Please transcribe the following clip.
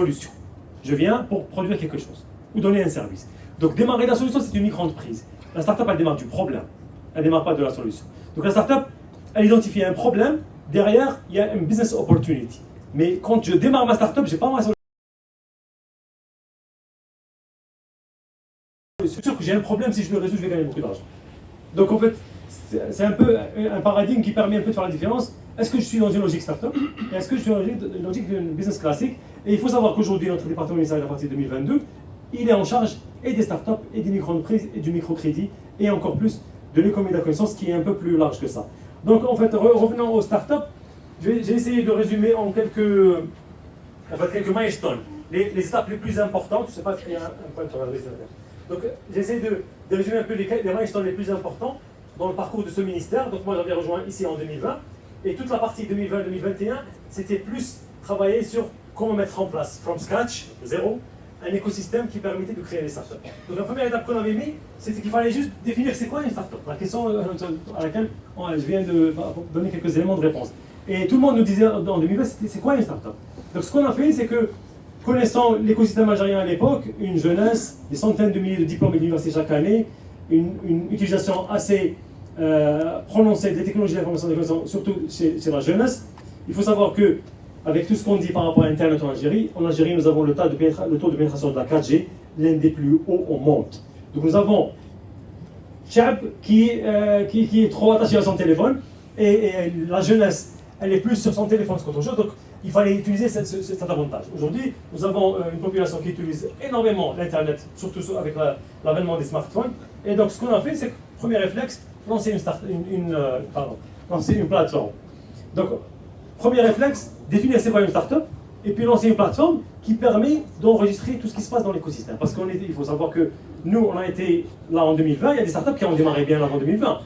solution. Je viens pour produire quelque chose ou donner un service. Donc démarrer la solution, c'est une micro-entreprise. La startup, elle démarre du problème. Elle ne démarre pas de la solution. Donc la startup, elle identifie un problème. Derrière, il y a une business opportunity. Mais quand je démarre ma startup, je n'ai pas ma solution. C'est sûr que j'ai un problème, si je le résous, je vais gagner beaucoup d'argent. Donc en fait, c'est un peu un paradigme qui permet un peu de faire la différence. Est-ce que je suis dans une logique startup et est-ce que je suis dans une logique d'une business classique? Et il faut savoir qu'aujourd'hui, notre département ministériel, à partir de 2022, il est en charge et des startups et des micro-entreprises et du microcrédit et encore plus de l'économie de la connaissance qui est un peu plus large que ça. Donc en fait, revenons aux startups, j'ai essayé de résumer en quelques milestones, les étapes les plus importantes. Je ne sais pas s'il y a un point sur la liste. Donc j'ai essayé de résumer un peu les milestones les plus importants dans le parcours de ce ministère. Donc moi j'avais rejoint ici en 2020 et toute la partie 2020-2021 c'était plus travailler sur comment mettre en place, from scratch, zéro, un écosystème qui permettait de créer des startups. Donc la première étape qu'on avait mis, c'était qu'il fallait juste définir c'est quoi une startup. La question à laquelle je viens de donner quelques éléments de réponse. Et tout le monde nous disait en 2020 c'est quoi une startup. Donc ce qu'on a fait c'est que, connaissant l'écosystème algérien à l'époque, une jeunesse, des centaines de milliers de diplômes d'université chaque année, une utilisation assez prononcée des technologies d'information et de connaissance, surtout chez la jeunesse, il faut savoir que avec tout ce qu'on dit par rapport à Internet en Algérie, nous avons le taux de pénétration de la 4G, l'un des plus hauts au monde. Donc nous avons Chab qui est trop attaché à son téléphone, et la jeunesse, elle est plus sur son téléphone qu'autre chose, donc il fallait utiliser cet avantage. Aujourd'hui, nous avons une population qui utilise énormément l'Internet, surtout avec l'avènement des smartphones, et donc ce qu'on a fait, c'est que, premier réflexe, lancer une plateforme. Donc, premier réflexe, définir c'est quoi une startup, et puis lancer une plateforme qui permet d'enregistrer tout ce qui se passe dans l'écosystème. Parce qu'il faut savoir que nous, on a été là en 2020, il y a des startups qui ont démarré bien avant 2020.